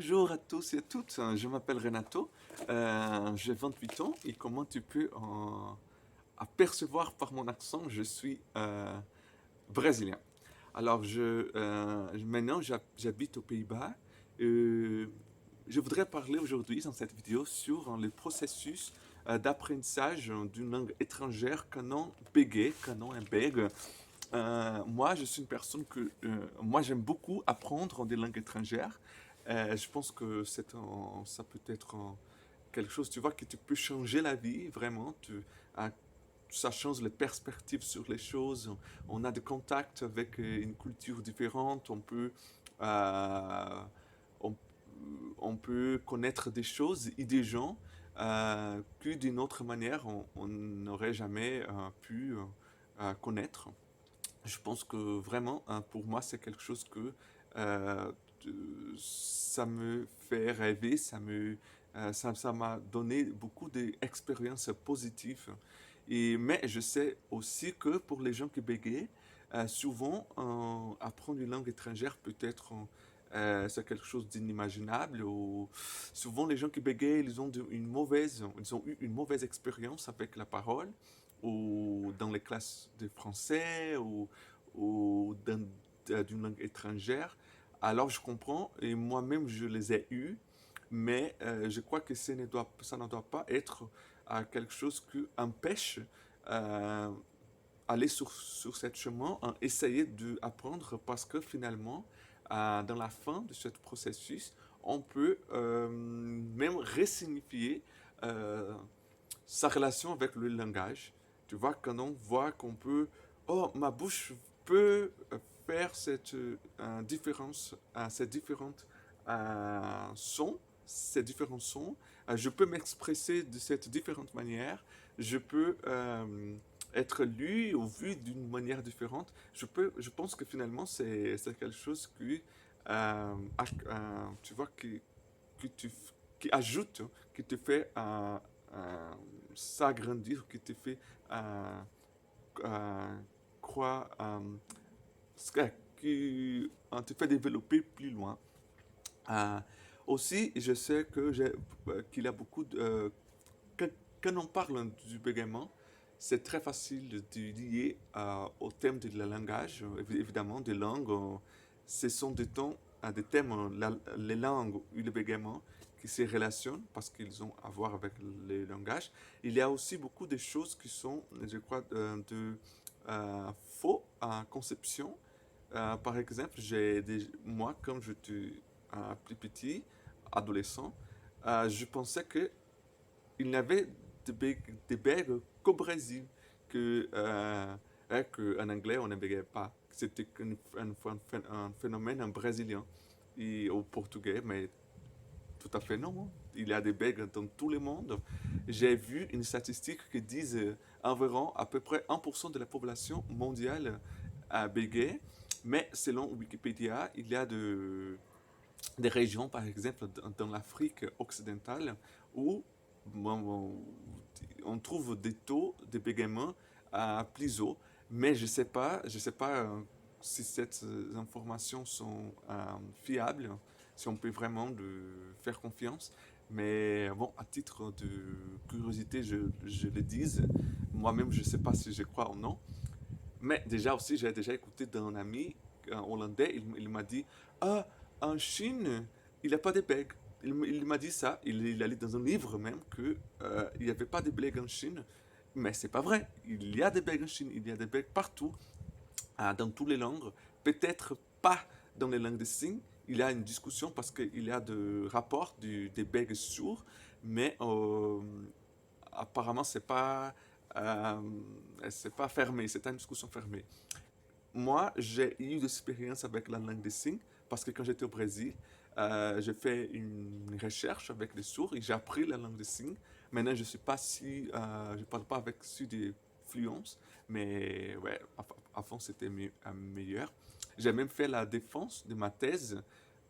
Bonjour à tous et à toutes, je m'appelle Renato, j'ai 28 ans et comment tu peux apercevoir par mon accent, je suis brésilien. Alors maintenant j'habite aux Pays-Bas. Euh, je voudrais parler aujourd'hui dans cette vidéo sur le processus d'apprentissage d'une langue étrangère canon bégay, canon un bègue. Moi, je suis une personne moi, j'aime beaucoup apprendre des langues étrangères. Je pense que ça peut être quelque chose, tu vois, qui te peut changer la vie, vraiment. Euh, Ça change les perspectives sur les choses. On a des contacts avec une culture différente. Euh, on, on peut connaître des choses et des gens que d'une autre manière, on n'aurait jamais pu connaître. Je pense que vraiment, hein, pour moi, c'est quelque chose que euh, ça me fait rêver, ça m'a donné beaucoup d'expériences positives. Mais je sais aussi que pour les gens qui bégayent, souvent, apprendre une langue étrangère peut être c'est quelque chose d'inimaginable. Souvent, les gens qui bégayent, ils ont eu une mauvaise expérience avec la parole, ou dans les classes de français, d'une langue étrangère. Alors je comprends, et moi-même je les ai eus, mais je crois que ça ne doit pas être quelque chose qui empêche euh, aller sur ce chemin, essayer d'apprendre, parce que finalement, dans la fin de ce processus, on peut même ressignifier euh, sa relation avec le langage. Tu vois, quand on voit qu'on peut, oh, ma bouche peut faire cette différence, ces différentes sons, ces différents sons, je peux m'expresser de cette différente manière, je peux être lu ou vu d'une manière différente. Je pense que finalement, c'est quelque chose tu vois, que tu, qui ajoute, qui te fait s'agrandir, qui te fait euh, euh, croire, te fait développer plus loin. Euh, Aussi, je sais qu'il y a beaucoup de, quand, quand on parle du bégaiement, c'est très facile de lier au thème de la langage, évidemment, des langues. Ce sont des thèmes, les langues et le bégaiement qui se relationnent parce qu'ils ont à voir avec les langages. Il y a aussi beaucoup de choses qui sont, je crois, faux conception. Par exemple, moi, comme j'étais plus petit, adolescent, je pensais que il n'y avait de bègues qu'au Brésil, qu'en anglais on ne bégayait pas. C'était un phénomène brésilien et au portugais, mais tout à fait non. Il y a des bègues dans tout le monde. J'ai vu une statistique qui dit environ à peu près 1% de la population mondiale a bégayé, mais selon Wikipédia, il y a des régions, par exemple, dans l'Afrique occidentale, où on trouve des taux de bégaiement plus hauts. Mais je sais pas si ces informations sont fiables, si on peut vraiment faire confiance. Mais bon, à titre de curiosité, je le dis. Moi-même, je ne sais pas si je crois ou non. Mais déjà aussi, j'ai déjà écouté d'un ami hollandais, il m'a dit, ah, en Chine, il n'y a pas de blagues. Il m'a dit ça, il a lu dans un livre même que il n'y avait pas de blagues en Chine. Mais c'est pas vrai. Il y a des blagues en Chine, il y a des blagues partout, dans toutes les langues. Peut-être pas dans les langues de signes. Il y a une discussion parce qu'il y a des rapports des blagues sourds, mais apparemment euh, c'est pas fermé, c'est une discussion fermée. Moi, j'ai eu des expériences avec la langue des signes parce que quand j'étais au Brésil, j'ai fait une recherche avec les sourds et j'ai appris la langue des signes. Maintenant, je parle pas avec si de fluence, mais ouais, avant c'était meilleur. J'ai même fait la défense de ma thèse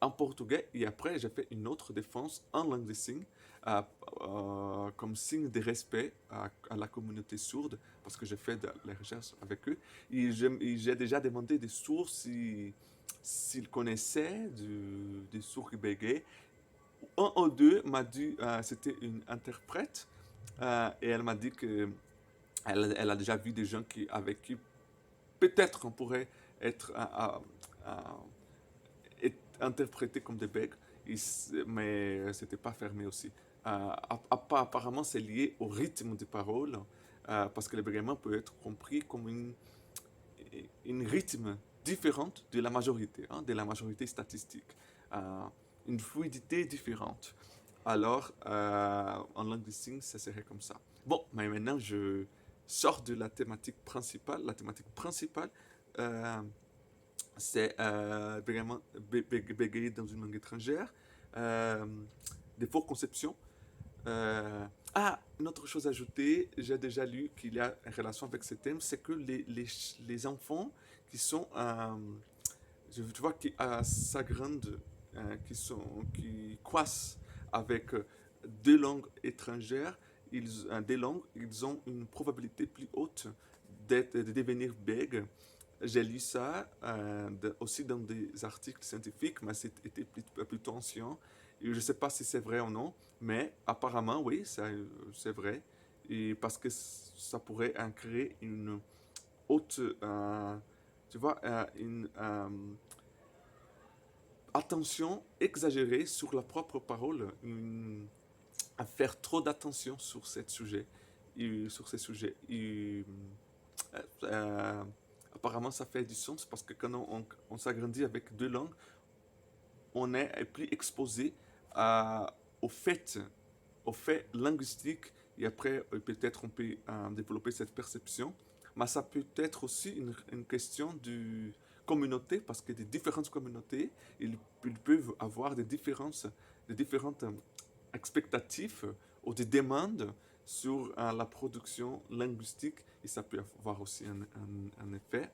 en portugais et après j'ai fait une autre défense en langue des signes euh, comme signe de respect à la communauté sourde parce que j'ai fait de la recherche avec eux. J'ai déjà demandé des sourds s'ils connaissaient des sourds qui bégaient. Un ou deux m'a dit, c'était une interprète, et elle m'a dit que elle a déjà vu des gens avec qui peut-être on pourrait être, être interprété comme des bègues, mais c'était pas fermé aussi. Apparemment, c'est lié au rythme des paroles, parce que le bégaiement peut être compris comme une rythme différente de la majorité, hein, de la majorité statistique. Euh, une fluidité différente. Alors, en langue des signes, ça serait comme ça. Bon, mais maintenant, je sors de la thématique principale. La thématique principale, euh, c'est vraiment bégayer dans une langue étrangère, euh, des fausses conceptions. Une autre chose à ajouter, j'ai déjà lu qu'il y a une relation avec ce thème, c'est que les enfants qui sont, tu vois, qui s'agrandent, qui croissent avec deux langues étrangères, des langues, ils ont une probabilité plus haute de devenir bègues. J'ai lu ça aussi dans des articles scientifiques, mais c'était plutôt ancien. Et je ne sais pas si c'est vrai ou non, mais apparemment, oui, c'est vrai. Et parce que ça pourrait créer une haute, tu vois, une attention exagérée sur la propre parole, à faire trop d'attention sur ce sujet. Sur ces sujets. Euh, Apparemment, ça fait du sens parce que quand on s'agrandit avec deux langues, on est plus exposé à, au fait, au fait linguistique et après, peut-être on peut développer cette perception. Mais ça peut être aussi une question de communauté parce que des différentes communautés, ils peuvent avoir des différentes expectatives ou des demandes sur la production linguistique et ça peut avoir aussi un effet.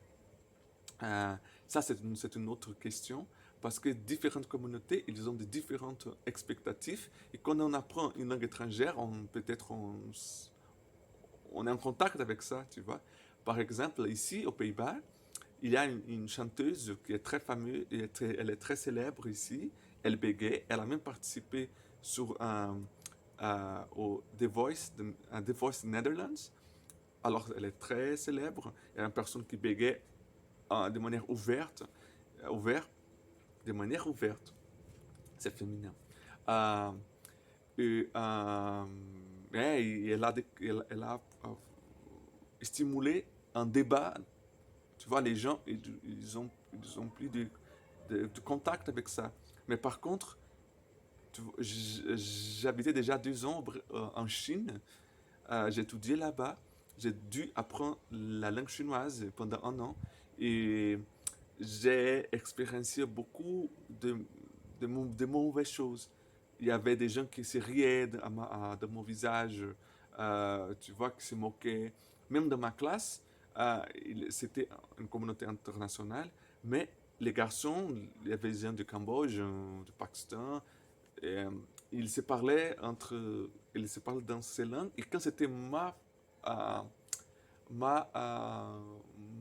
Ça, c'est une autre question parce que différentes communautés, ils ont des différentes expectatives et quand on apprend une langue étrangère, peut-être on est en contact avec ça, tu vois. Par exemple, ici aux Pays-Bas, il y a une chanteuse qui est très fameuse, elle est très célèbre ici, elle bégaye, elle a même participé sur au The Voice Netherlands. Alors, elle est très célèbre. Il y a une personne qui bégaye de manière ouverte, de manière ouverte. C'est féminin. Euh, et elle a stimulé un débat. Tu vois, les gens, ils ont plus de contact avec ça. Mais par contre, j'habitais déjà 2 ans en Chine. J'ai étudié là-bas. J'ai dû apprendre la langue chinoise pendant 1 an. Et j'ai expériencé beaucoup de mauvaises choses. Il y avait des gens qui se riaient de mon visage, tu vois, qui se moquaient. Même dans ma classe, c'était une communauté internationale, mais les garçons, il y avait des gens du Cambodge, du Pakistan, et, ils se parlaient ils se parlaient dans ces langues, et quand c'était euh, ma, euh,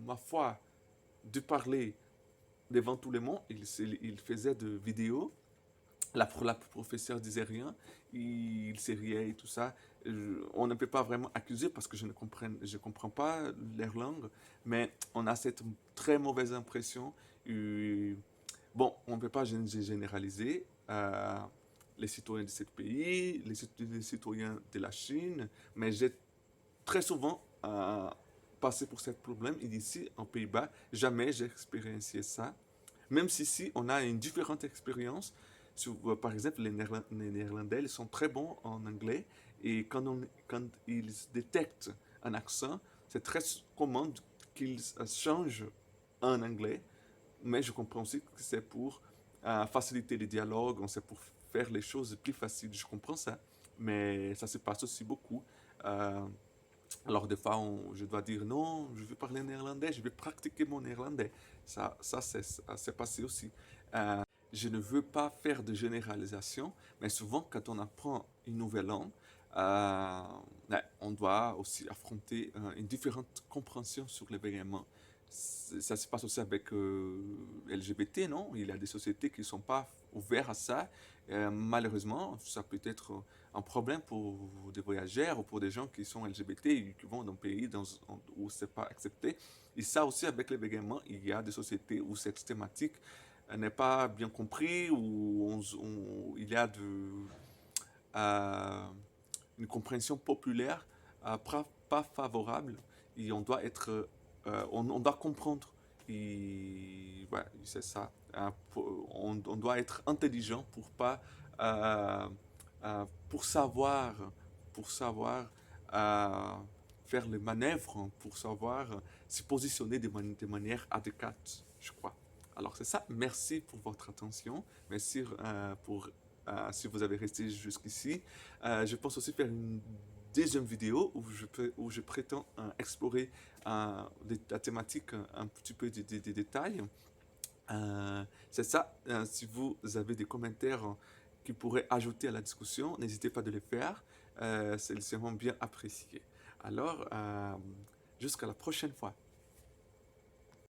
ma foi de parler devant tout le monde, il faisait de vidéos. La professeure disait rien, il se riait et tout ça. On ne peut pas vraiment accuser parce que je comprends pas leur langue, mais on a cette très mauvaise impression. Bon, on ne peut pas généraliser. Les citoyens de ce pays, les citoyens de la Chine, mais j'ai très souvent passé pour ce problème. Et ici, en Pays-Bas, jamais j'ai expérimenté ça. Même si ici, on a une différente expérience. Par exemple, les Néerlandais, ils sont très bons en anglais. Et quand ils détectent un accent, c'est très commun qu'ils changent en anglais. Mais je comprends aussi que c'est pour faciliter les dialogues, c'est pour faire les choses plus faciles. Je comprends ça. Mais ça se passe aussi beaucoup. Euh, alors, des fois, je dois dire non, je veux parler néerlandais, je vais pratiquer mon néerlandais. Ça c'est passé aussi. Euh, je ne veux pas faire de généralisation, mais souvent, quand on apprend une nouvelle langue, euh, on doit aussi affronter une différente compréhension sur l'événement. Ça se passe aussi avec LGBT, non? Il y a des sociétés qui ne sont pas ouvertes à ça Malheureusement, ça peut être un problème pour des voyageurs ou pour des gens qui sont LGBT et qui vont dans un pays où c'est pas accepté. Et ça aussi, avec les véganements, il y a des sociétés où cette thématique n'est pas bien compris, où il y a euh, une compréhension populaire pas favorable et on doit être on doit comprendre et ouais, c'est ça. On doit être intelligent pour pas pour savoir pour savoir euh, faire les manœuvres, pour savoir se positionner de manière adéquate, je crois. Alors c'est ça. Merci pour votre attention. Merci pour si vous avez resté jusqu'ici. Je pense aussi faire une deuxième vidéo où je prétends explorer la thématique un petit peu des détails. C'est ça. Si vous avez des commentaires qui pourraient ajouter à la discussion, n'hésitez pas de les faire. Ils seront bien appréciés. Alors, jusqu'à la prochaine fois.